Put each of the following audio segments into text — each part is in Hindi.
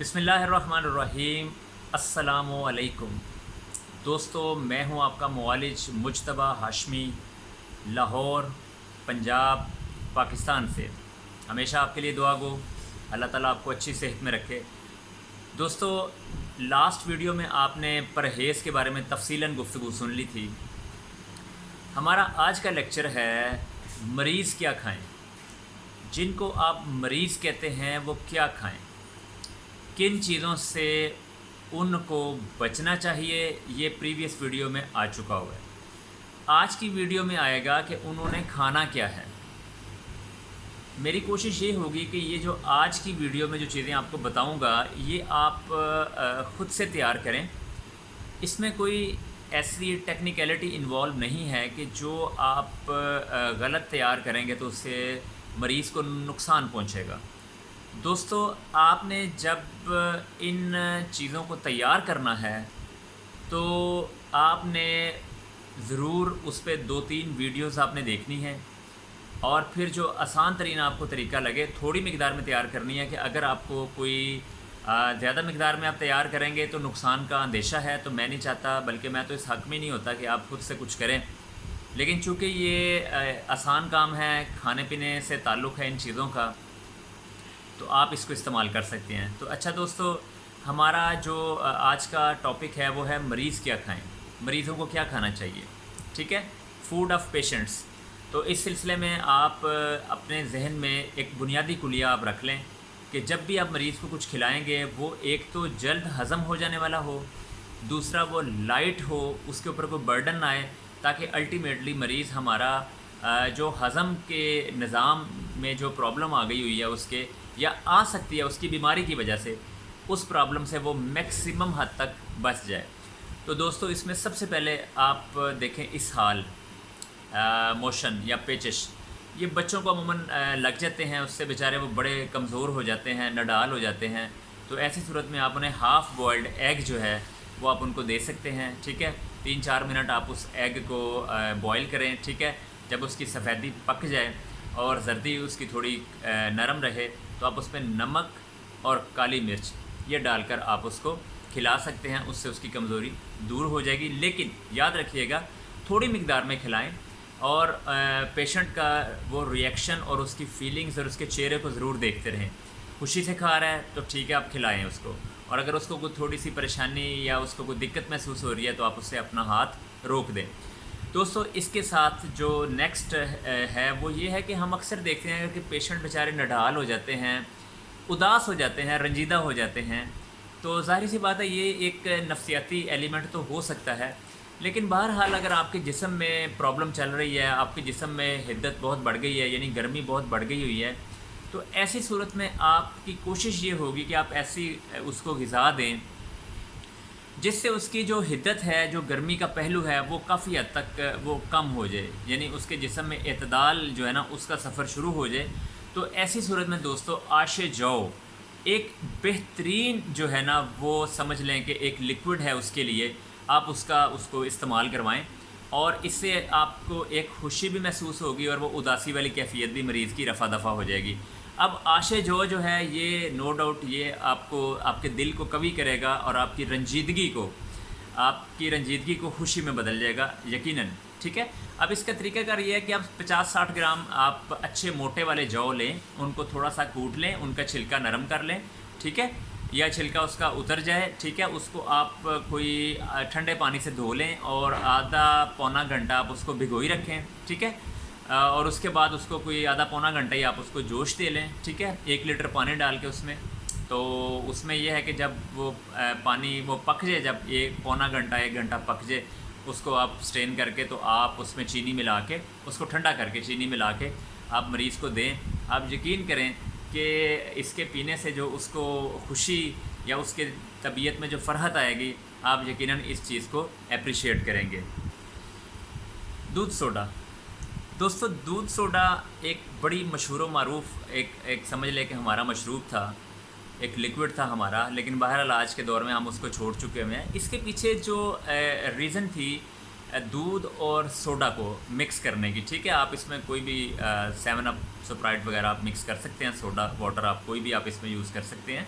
बिस्मिल्लाहिर्रहमानिर्रहीम। अस्सलामुअलैकुम दोस्तों, मैं हूं आपका मुआलिज मुज्तबा हाशमी, लाहौर, पंजाब, पाकिस्तान से। हमेशा आपके लिए दुआ गो, अल्लाह ताला आपको अच्छी सेहत में रखे। दोस्तों, लास्ट वीडियो में आपने परहेज़ के बारे में तफसीलन गुफ्तगू सुन ली थी। हमारा आज का लेक्चर है मरीज़ क्या खाएं। जिनको आप मरीज़ कहते हैं वो क्या खाएं, किन चीज़ों से उनको बचना चाहिए, ये प्रीवियस वीडियो में आ चुका हुआ है। आज की वीडियो में आएगा कि उन्होंने खाना क्या है। मेरी कोशिश ये होगी कि ये जो आज की वीडियो में जो चीज़ें आपको बताऊंगा ये आप ख़ुद से तैयार करें। इसमें कोई ऐसी टेक्निकलिटी इन्वॉल्व नहीं है कि जो आप गलत तैयार करेंगे तो उससे मरीज़ को नुकसान पहुंचेगा। दोस्तों, आपने जब इन चीज़ों को तैयार करना है तो आपने ज़रूर उस पर 2-3 वीडियोज़ आपने देखनी है और फिर जो आसान तरीन आपको तरीका लगे थोड़ी मकदार में तैयार करनी है। कि अगर आपको कोई ज़्यादा मकदार में आप तैयार करेंगे तो नुकसान का अंदेशा है, तो मैं नहीं चाहता, बल्कि मैं तो इस हक़ में नहीं होता कि आप खुद से कुछ करें। लेकिन चूँकि ये आसान काम है, खाने पीने से ताल्लुक़ है इन चीज़ों का, तो आप इसको इस्तेमाल कर सकते हैं। तो अच्छा दोस्तों, हमारा जो आज का टॉपिक है वो है मरीज़ क्या खाएं, मरीज़ों को क्या खाना चाहिए। ठीक है, फूड ऑफ पेशेंट्स। तो इस सिलसिले में आप अपने जहन में एक बुनियादी कुलिया आप रख लें कि जब भी आप मरीज़ को कुछ खिलाएंगे वो एक तो जल्द हज़म हो जाने वाला हो, दूसरा वो लाइट हो, उसके ऊपर कोई बर्डन ना आए, ताकि अल्टीमेटली मरीज़ हमारा जो हज़म के निज़ाम में जो प्रॉब्लम आ गई हुई है उसके, या आ सकती है उसकी बीमारी की वजह से, उस प्रॉब्लम से वो मैक्सिमम हद तक बच जाए। तो दोस्तों, इसमें सबसे पहले आप देखें इसहाल, मोशन या पेचिश। ये बच्चों को अमूमन लग जाते हैं, उससे बेचारे वो बड़े कमज़ोर हो जाते हैं, नडाल हो जाते हैं। तो ऐसी सूरत में आप उन्हें हाफ़ बॉइल्ड एग जो है वो आप उनको दे सकते हैं। ठीक है, 3-4 मिनट आप उस एग को बॉयल करें। ठीक है, जब उसकी सफ़ेदी पक जाए और जर्दी उसकी थोड़ी नरम रहे तो आप उसमें नमक और काली मिर्च ये डालकर आप उसको खिला सकते हैं। उससे उसकी कमज़ोरी दूर हो जाएगी। लेकिन याद रखिएगा, थोड़ी मिकदार में खिलाएं और पेशेंट का वो रिएक्शन और उसकी फीलिंग्स और उसके चेहरे को ज़रूर देखते रहें। खुशी से खा रहा है तो ठीक है, आप खिलाएं उसको, और अगर उसको कोई थोड़ी सी परेशानी या उसको कोई दिक्कत महसूस हो रही है तो आप उससे अपना हाथ रोक दें। दोस्तों, इसके साथ जो नेक्स्ट है वो ये है कि हम अक्सर देखते हैं कि पेशेंट बेचारे नडाल हो जाते हैं, उदास हो जाते हैं, रंजीदा हो जाते हैं। तो ज़ाहिर सी बात है ये एक नफ्सियाती एलिमेंट तो हो सकता है, लेकिन बहरहाल अगर आपके जिस्म में प्रॉब्लम चल रही है, आपके जिस्म में हिद्दत बहुत बढ़ गई है, यानी गर्मी बहुत बढ़ गई हुई है, तो ऐसी सूरत में आपकी कोशिश ये होगी कि आप ऐसी उसको ग़िज़ा दें जिससे उसकी जो हिद्दत है, जो गर्मी का पहलू है, वो काफ़ी हद तक वो कम हो जाए, यानी उसके जिस्म में एतदाल जो है ना उसका सफ़र शुरू हो जाए। तो ऐसी सूरत में दोस्तों आशे जौ एक बेहतरीन जो है ना वो समझ लें कि एक लिक्विड है, उसके लिए आप उसको इस्तेमाल करवाएं और इससे आपको एक खुशी भी महसूस होगी और वो उदासी वाली कैफियत भी मरीज़ की रफ़ा दफ़ा हो जाएगी। अब आशे जो है ये नो डाउट ये आपको आपके दिल को कवी करेगा और आपकी रंजीदगी को खुशी में बदल जाएगा यकीनन। ठीक है, अब इसका तरीक़ाकार ये है कि आप 50-60 ग्राम आप अच्छे मोटे वाले जौ लें, उनको थोड़ा सा कूट लें, उनका छिलका नरम कर लें। ठीक है, या छिलका उसका उतर जाए। ठीक है, उसको आप कोई ठंडे पानी से धो लें और आधा पौना घंटा आप उसको भिगोई रखें। ठीक है, और उसके बाद उसको कोई आधा पौना घंटा ही आप उसको जोश दे लें। ठीक है, 1 लीटर पानी डाल के उसमें, तो उसमें यह है कि जब वो पानी वो पक जाए, जब पौना घंटा 1 घंटा पक जाए, उसको आप स्ट्रेन करके तो आप उसमें चीनी मिला के, उसको ठंडा करके चीनी मिला के आप मरीज़ को दें। आप यकीन करें कि इसके पीने से जो उसको खुशी या उसके तबीयत में जो फ़रहत आएगी, आप यकीनन इस चीज़ को अप्रिशिएट करेंगे। दूध सोडा। दोस्तों, दूध सोडा एक बड़ी मशहूर व मारूफ़ एक समझ लें कि हमारा मशरूब था, एक लिक्विड था हमारा, लेकिन बहरहाल आज के दौर में हम उसको छोड़ चुके हुए हैं। इसके पीछे जो रीज़न थी दूध और सोडा को मिक्स करने की। ठीक है, आप इसमें कोई भी 7 अप, स्प्राइट वगैरह आप मिक्स कर सकते हैं, सोडा वाटर आप कोई भी आप इसमें यूज़ कर सकते हैं।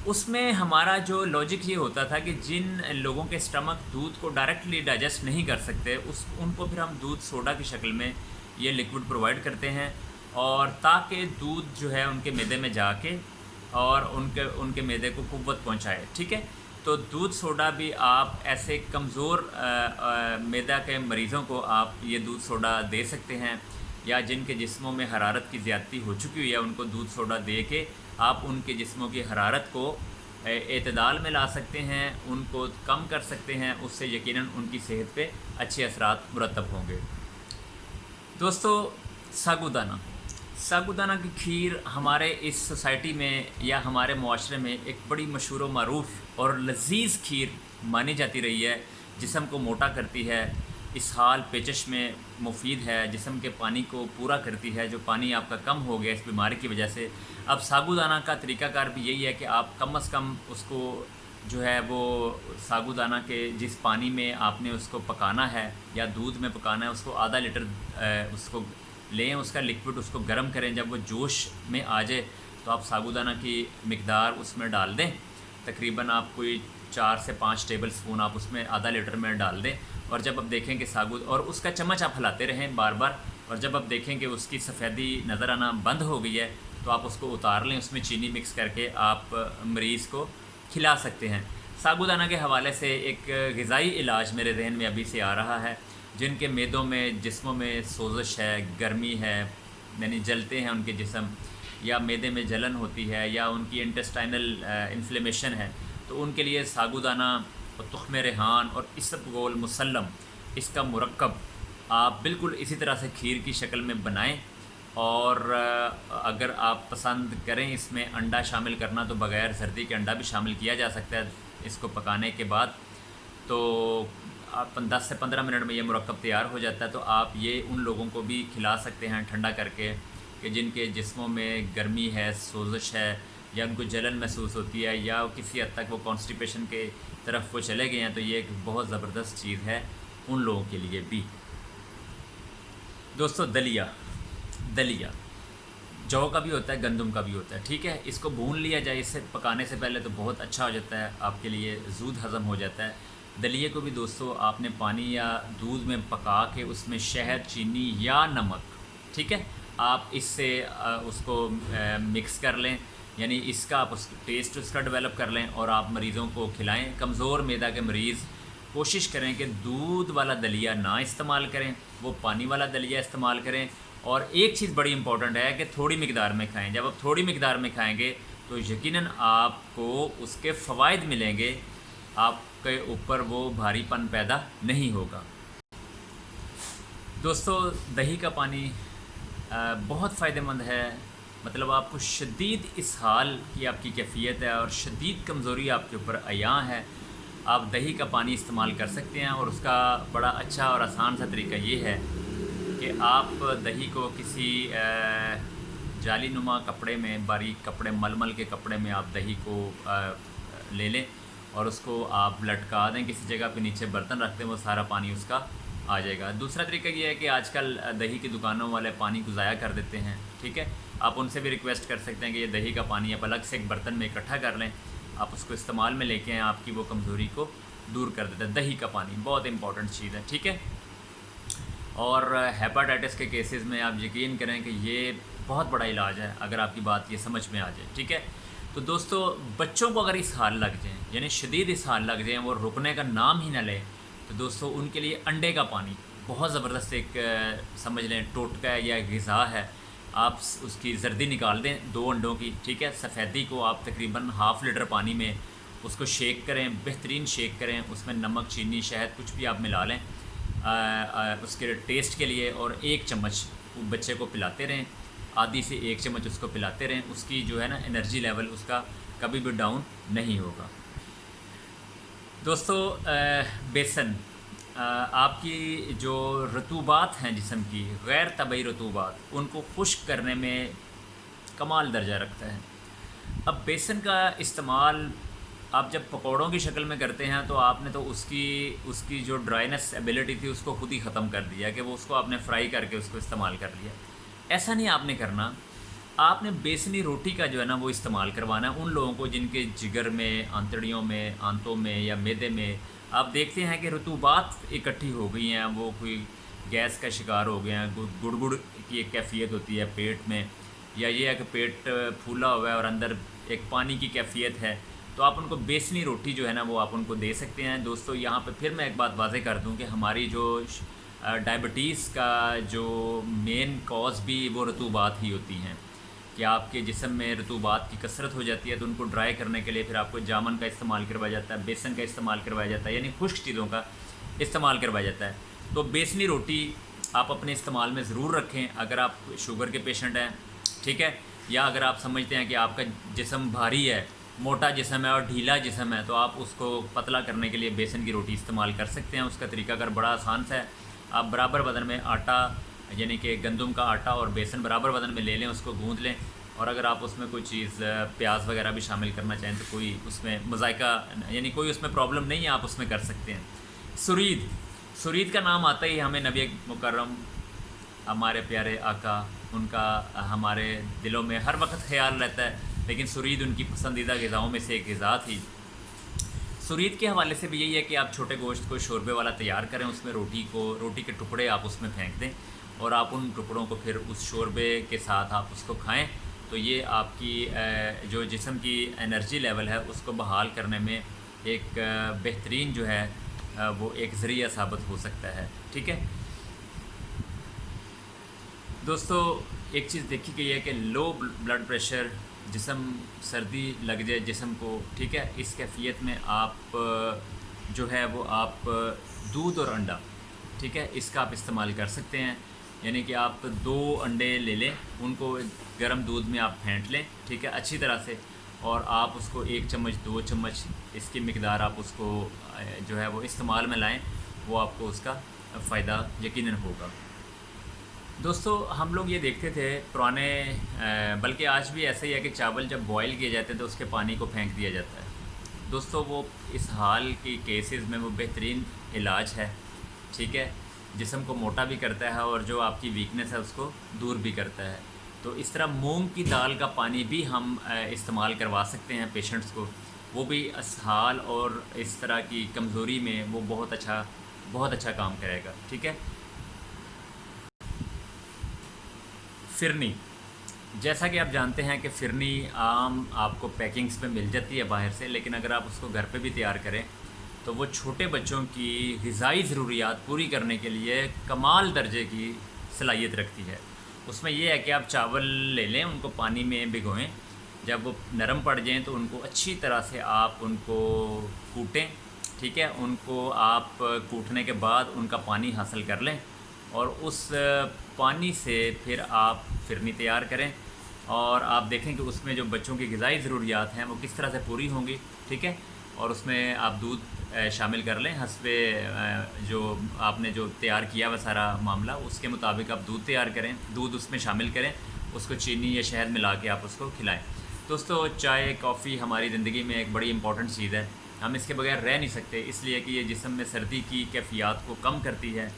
उसमें हमारा जो लॉजिक ये होता था कि जिन लोगों के स्टमक दूध को डायरेक्टली डाइजेस्ट नहीं कर सकते उनको फिर हम दूध सोडा की शक्ल में ये लिक्विड प्रोवाइड करते हैं, और ताकि दूध जो है उनके मैदे में जाके और उनके मैदे को कुव्वत पहुंचाए। ठीक है, तो दूध सोडा भी आप ऐसे कमज़ोर मैदा के मरीज़ों को आप ये दूध सोडा दे सकते हैं, या जिनके जिस्मों में हरारत की ज़्यादती हो चुकी हुई है उनको दूध सोडा दे के आप उनके जिस्मों की हरारत को एतदाल में ला सकते हैं, उनको कम कर सकते हैं। उससे यकीनन उनकी सेहत पे अच्छे असरात मुरतब होंगे। दोस्तों, सागुदाना की खीर हमारे इस सोसाइटी में या हमारे मुआशरे में एक बड़ी मशहूर व मरूफ़ और लजीज़ खीर मानी जाती रही है। जिस्म को मोटा करती है, इसहाल पेचश में मुफीद है, जिस्म के पानी को पूरा करती है, जो पानी आपका कम हो गया इस बीमारी की वजह से। अब सागुदाना का तरीक़ाकार भी यही है कि आप कम से कम उसको जो है वो सागुदाना के जिस पानी में आपने उसको पकाना है या दूध में पकाना है उसको आधा लीटर उसको लें, उसका लिक्विड उसको गर्म करें। जब वो जोश में आ जाए तो आप सागुदाना की मिकदार उसमें डाल दें। तकरीबन आप कोई 4 से 5 टेबल स्पून आप उसमें आधा लीटर में डाल दें, और जब आप देखें कि और उसका चम्मच आप हिलाते रहें बार बार, और जब आप देखें कि उसकी सफ़ेदी नज़र आना बंद हो गई है तो आप उसको उतार लें। उसमें चीनी मिक्स करके आप मरीज़ को खिला सकते हैं। सागुदाना के हवाले से एक ग़िज़ाई इलाज मेरे जहन में अभी से आ रहा है। जिनके मैदों में जिस्मों में सोजिश है, गर्मी है, यानी जलते हैं उनके जिस्म, या मैदे में जलन होती है, या उनकी इंटेस्टाइनल इन्फ्लेमेशन है, तो उनके लिए सागुदाना और तुख्म रेहान और इसबगोल मुसल्लम इसका मुरक्कब आप बिल्कुल इसी तरह से खीर की शक्ल में बनाएं। और अगर आप पसंद करें इसमें अंडा शामिल करना तो बग़ैर सर्दी के अंडा भी शामिल किया जा सकता है इसको पकाने के बाद। तो आप 10 से 15 मिनट में ये मुरक्कब तैयार हो जाता है। तो आप ये उन लोगों को भी खिला सकते हैं ठंडा करके कि जिनके जिस्मों में गर्मी है, सोजिश है, या उनको जलन महसूस होती है, या किसी हद तक वो कॉन्स्टिपेशन के तरफ वो चले गए हैं। तो ये एक बहुत ज़बरदस्त चीज़ है उन लोगों के लिए भी। दोस्तों, दलिया जौ का भी होता है, गंदम का भी होता है। ठीक है, इसको भून लिया जाए इससे पकाने से पहले तो बहुत अच्छा हो जाता है, आपके लिए जूद हज़म हो जाता है। दलिए को भी दोस्तों आपने पानी या दूध में पका के उसमें शहद, चीनी या नमक, ठीक है, आप इससे उसको मिक्स कर लें, यानी इसका आप उस टेस्ट उसका डेवलप कर लें और आप मरीज़ों को खिलाएं। कमज़ोर मैदा के मरीज़ कोशिश करें कि दूध वाला दलिया ना इस्तेमाल करें, वो पानी वाला दलिया इस्तेमाल करें। और एक चीज़ बड़ी इंपॉर्टेंट है कि थोड़ी मिकदार में खाएं। जब आप थोड़ी मिकदार में खाएंगे तो यकीनन आपको उसके फ़वाइद मिलेंगे, आपके ऊपर वो भारीपन पैदा नहीं होगा। दोस्तों, दही का पानी बहुत फ़ायदेमंद है। मतलब आपको शदीद इसहाल की आपकी कैफियत है और शदीद कमज़ोरी आपके ऊपर अयां है, आप दही का पानी इस्तेमाल कर सकते हैं। और उसका बड़ा अच्छा और आसान सा तरीका ये है कि आप दही को किसी जाली नुमा कपड़े में, बारीक कपड़े, मलमल के कपड़े में आप दही को ले लें और उसको आप लटका दें किसी जगह पे, नीचे बर्तन रख दें, वो सारा पानी उसका आ जाएगा। दूसरा तरीका ये है कि आजकल दही की दुकानों वाले पानी को ज़ाया कर देते हैं। ठीक है, आप उनसे भी रिक्वेस्ट कर सकते हैं कि ये दही का पानी आप अलग से एक बर्तन में इकट्ठा कर लें, आप उसको इस्तेमाल में लेके आएँ, आपकी वो कमज़ोरी को दूर कर देता है। दही का पानी बहुत इंपॉर्टेंट चीज़ है। ठीक है, और हेपाटाइटिस के केसेस में आप यकीन करें कि ये बहुत बड़ा इलाज है अगर आपकी बात ये समझ में आ जाए। ठीक है, तो दोस्तों, बच्चों को अगर इसहाल लग जाए, यानी शदीद इसहाल लग जाए, वो रुकने का नाम ही ना लें, तो दोस्तों उनके लिए अंडे का पानी बहुत ज़बरदस्त एक समझ लें टोटका है या ग़िज़ा है। आप उसकी जर्दी निकाल दें 2 अंडों की, ठीक है, सफ़ेदी को आप तकरीबन ½ लीटर पानी में उसको शेक करें, बेहतरीन शेक करें, उसमें नमक, चीनी, शहद कुछ भी आप मिला लें उसके टेस्ट के लिए, और 1 चम्मच बच्चे को पिलाते रहें, आधी से 1 चम्मच उसको पिलाते रहें। उसकी जो है ना एनर्जी लेवल उसका कभी भी डाउन नहीं होगा। दोस्तों, बेसन आपकी जो रतूबात हैं जिस्म की, गैर तबई रतूबात, उनको खुश्क करने में कमाल दर्जा रखता है। अब बेसन का इस्तेमाल आप जब पकौड़ों की शक्ल में करते हैं तो आपने तो उसकी जो ड्राइनेस एबिलिटी थी उसको खुद ही ख़त्म कर दिया कि वो उसको आपने फ्राई करके उसको इस्तेमाल कर लिया। ऐसा नहीं आपने करना। आपने बेसनी रोटी का जो है ना वो इस्तेमाल करवाना है उन लोगों को जिनके जिगर में, आंतड़ियों में, आंतों में या मैदे में आप देखते हैं कि रतूबात इकट्ठी हो गई हैं, वो कोई गैस का शिकार हो गए हैं, गुड़गुड़ की एक कैफियत होती है पेट में, या ये है कि पेट फूला हुआ है और अंदर एक पानी की कैफियत है, तो आप उनको बेसनी रोटी जो है ना वो आप उनको दे सकते हैं। दोस्तों यहाँ पे फिर मैं एक बात वाज़ेह कर दूँ कि हमारी जो डायबिटीज़ का जो मेन कॉज भी वो रतूबात ही होती हैं, कि आपके जिस्म में रतूबात की कसरत हो जाती है, तो उनको ड्राई करने के लिए फिर आपको जामन का इस्तेमाल करवाया जाता है, बेसन का इस्तेमाल करवाया जाता है, यानी खुश्क चीज़ों का इस्तेमाल करवाया जाता है। तो बेसनी रोटी आप अपने इस्तेमाल में ज़रूर रखें अगर आप शुगर के पेशेंट हैं, ठीक है, या अगर आप समझते हैं कि आपका जिस्म भारी है, मोटा जिस्म है और ढीला जिस्म है, तो आप उसको पतला करने के लिए बेसन की रोटी इस्तेमाल कर सकते हैं। उसका तरीकाकार बड़ा आसान सा है। आप बराबर वज़न में आटा, यानी कि गंदम का आटा और बेसन बराबर वज़न में ले लें, उसको गूँध लें, और अगर आप उसमें कोई चीज़ प्याज वगैरह भी शामिल करना चाहें तो कोई उसमें मज़ायका, यानी कोई उसमें प्रॉब्लम नहीं है, आप उसमें कर सकते हैं। सुरीद, सुरीद का नाम आता ही हमें नबी मुकर्रम हमारे प्यारे आका, उनका हमारे दिलों में हर वक्त ख्याल रहता है, लेकिन सुरीद उनकी पसंदीदा ग़िज़ाओं में से एक ग़िज़ा थी। सुरीद के हवाले से भी यही है कि आप छोटे गोश्त को शोरबे वाला तैयार करें, उसमें रोटी के टुकड़े आप उसमें फेंक दें और आप उन टुकड़ों को फिर उस शोरबे के साथ आप उसको खाएं, तो ये आपकी जो जिस्म की एनर्जी लेवल है उसको बहाल करने में एक बेहतरीन जो है वो एक ज़रिया साबित हो सकता है। ठीक है दोस्तों, एक चीज़ देखी गई है कि लो ब्लड प्रेशर, जिस्म सर्दी लग जाए जिस्म को, ठीक है, इस कैफियत में आप जो है वो आप दूध और अंडा, ठीक है, इसका आप इस्तेमाल कर सकते हैं। यानी कि आप 2 अंडे ले लें, उनको गर्म दूध में आप फेंट लें, ठीक है, अच्छी तरह से, और आप उसको 1 चम्मच 2 चम्मच इसकी मिकदार आप उसको जो है वो इस्तेमाल में लाएं, वो आपको उसका फ़ायदा यकीनन होगा। दोस्तों हम लोग ये देखते थे पुराने, बल्कि आज भी ऐसा ही है कि चावल जब बॉयल किए जाते हैं तो उसके पानी को फेंक दिया जाता है। दोस्तों वो इस हाल की केसेस में वो बेहतरीन इलाज है, ठीक है, जिस्म को मोटा भी करता है और जो आपकी वीकनेस है उसको दूर भी करता है। तो इस तरह मूंग की दाल का पानी भी हम इस्तेमाल करवा सकते हैं पेशेंट्स को, वो भी इसहाल और इस तरह की कमज़ोरी में वो बहुत अच्छा काम करेगा। ठीक है, फ़िरनी, जैसा कि आप जानते हैं कि फ़िरनी आम आपको पैकिंग्स में मिल जाती है बाहर से, लेकिन अगर आप उसको घर पे भी तैयार करें तो वो छोटे बच्चों की ग़िज़ाई ज़रूरियात पूरी करने के लिए कमाल दर्जे की सलाहियत रखती है। उसमें यह है कि आप चावल ले लें, उनको पानी में भिगोएं, जब वो नरम पड़ जाएं तो उनको अच्छी तरह से आप उनको कूटें, ठीक है, उनको आप कूटने के बाद उनका पानी हासिल कर लें और उस पानी से फिर आप फ़िरनी तैयार करें, और आप देखें कि उसमें जो बच्चों की ग़िज़ाई ज़रूरियात हैं वो किस तरह से पूरी होंगी। ठीक है, और उसमें आप दूध शामिल कर लें, हस्बे जो आपने जो तैयार किया हुआ सारा मामला, उसके मुताबिक आप दूध तैयार करें, दूध उसमें शामिल करें, उसको चीनी या शहद मिला के आप उसको खिलाएं। दोस्तों चाय कॉफ़ी हमारी ज़िंदगी में एक बड़ी इंपॉर्टेंट चीज़ है, हम इसके बगैर रह नहीं सकते, इसलिए कि ये जिस्म में सर्दी की कैफियत को कम करती है।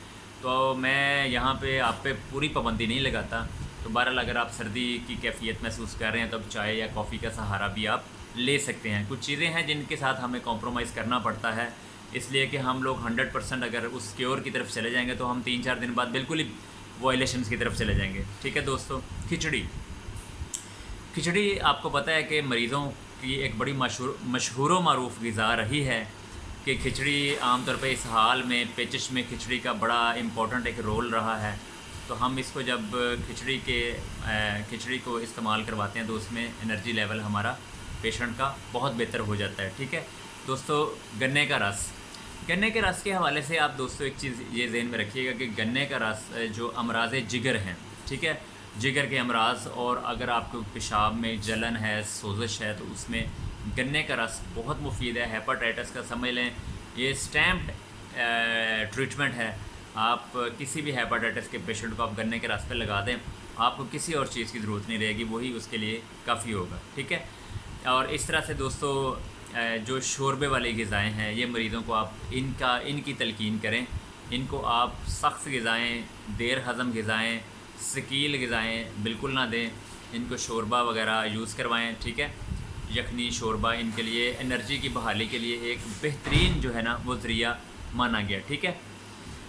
तो मैं यहाँ पे आप पे पूरी पाबंदी नहीं लगाता, तो बहरहाल अगर आप सर्दी की कैफियत महसूस कर रहे हैं तो अब चाय या कॉफ़ी का सहारा भी आप ले सकते हैं। कुछ चीज़ें हैं जिनके साथ हमें कॉम्प्रोमाइज़ करना पड़ता है, इसलिए कि हम लोग 100% अगर उस क्योर की तरफ चले जाएंगे तो हम 3-4 दिन बाद बिल्कुल ही वायलेशंस की तरफ चले जाएंगे। ठीक है दोस्तों, खिचड़ी आपको पता है कि मरीज़ों की एक बड़ी मशहूर व मारूफ़ ग़िज़ा रही है कि खिचड़ी आमतौर पे इस हाल में पेचिश में खिचड़ी का बड़ा इम्पोर्टेंट एक रोल रहा है। तो हम इसको जब खिचड़ी को इस्तेमाल करवाते हैं तो उसमें एनर्जी लेवल हमारा पेशेंट का बहुत बेहतर हो जाता है। ठीक है दोस्तों, गन्ने के रस के हवाले से आप दोस्तों एक चीज़ ये ज़हन में रखिएगा कि गन्ने का रस जो अमराज़ जिगर हैं, ठीक है, जिगर के अमराज, और अगर आपको पेशाब में जलन है, सोजिश है, तो उसमें गन्ने का रस बहुत मुफीद है। हेपाटाइटिस का समझ लें ये स्टैम्प्ड ट्रीटमेंट है। आप किसी भी हेपाटाइटिस के पेशेंट को आप गन्ने के रस पे लगा दें, आपको किसी और चीज़ की ज़रूरत नहीं रहेगी, वही उसके लिए काफ़ी होगा। ठीक है, और इस तरह से दोस्तों जो शोरबे वाली ग़िज़ाएँ हैं, ये मरीज़ों को आप इनकी तलकीन करें, इनको आप सख्त ग़िज़ाएँ, देर हज़म ग़िज़ाएँ, सकील ग़िज़ाएँ बिल्कुल ना दें। इनको शोरबा वगैरह यूज़ करवाएं, ठीक है। यखनी शोरबा इनके लिए एनर्जी की बहाली के लिए एक बेहतरीन जो है ना वो ज़रिया माना गया, ठीक है।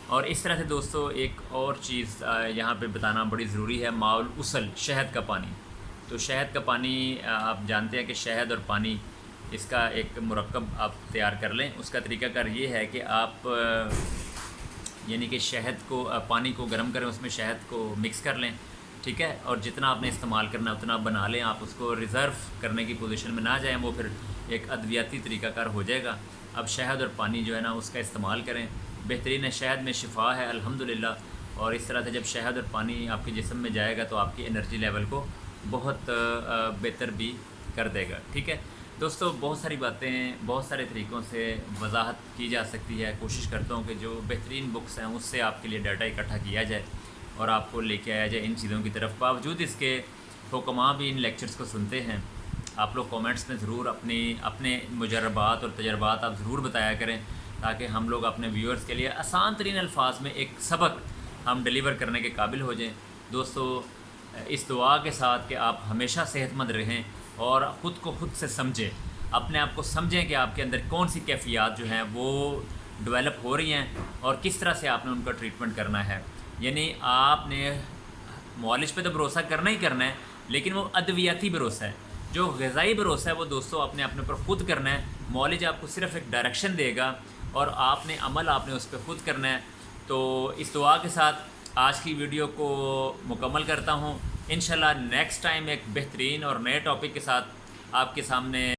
और इस तरह से दोस्तों एक और चीज़ यहाँ पे बताना बड़ी ज़रूरी है, माउल उसल, शहद का पानी। तो शहद का पानी आप जानते हैं कि शहद और पानी इसका एक मुरक्कब आप तैयार कर लें। उसका तरीकाकार ये है कि आप यानी कि शहद को पानी को गर्म करें, उसमें शहद को मिक्स कर लें, ठीक है। और जितना आपने इस्तेमाल करना है उतना बना लें, आप उसको रिज़र्व करने की पोजीशन में ना जाएं, वो फिर एक अद्वियाती तरीकाकार हो जाएगा। अब शहद और पानी जो है ना उसका इस्तेमाल करें, बेहतरीन है, शहद में शिफा है अल्हम्दुलिल्लाह। और इस तरह से जब शहद और पानी आपके जिस्म में जाएगा तो आपकी एनर्जी लेवल को बहुत बेहतर भी कर देगा, ठीक है। दोस्तों बहुत सारी बातें बहुत सारे तरीक़ों से वजाहत की जा सकती है। कोशिश करता हूँ कि जो बेहतरीन बुक्स हैं उससे आपके लिए डाटा इकट्ठा किया जाए और आपको लेके आया जाए इन चीज़ों की तरफ। बावजूद इसके हुक्मा भी इन लेक्चर्स को सुनते हैं। आप लोग कमेंट्स में ज़रूर अपने मुजरबात और तजर्बात आप ज़रूर बताया करें, ताकि हम लोग अपने व्यूअर्स के लिए आसान तरीन अल्फाज में एक सबक हम डिलीवर करने के काबिल हो जाएं। दोस्तों इस दुआ के साथ कि आप हमेशा सेहतमंद रहें और ख़ुद को खुद से समझें, अपने आप को समझें कि आपके अंदर कौन सी कैफियत जो हैं वो डेवलप हो रही हैं और किस तरह से आपने उनका ट्रीटमेंट करना है। यानी आपने मुआलिज पे तो भरोसा करना ही करना है, लेकिन वो अद्वियाती भरोसा है। जो ग़िज़ाई भरोसा है वो दोस्तों अपने ऊपर ख़ुद करना है। मुआलिज आपको सिर्फ़ एक डायरेक्शन देगा और आपने अमल आपने उस पर ख़ुद करना है। तो इस दुआ के साथ आज की वीडियो को मुकम्मल करता हूँ। इंशाल्लाह नेक्स्ट टाइम एक बेहतरीन और नए टॉपिक के साथ आपके सामने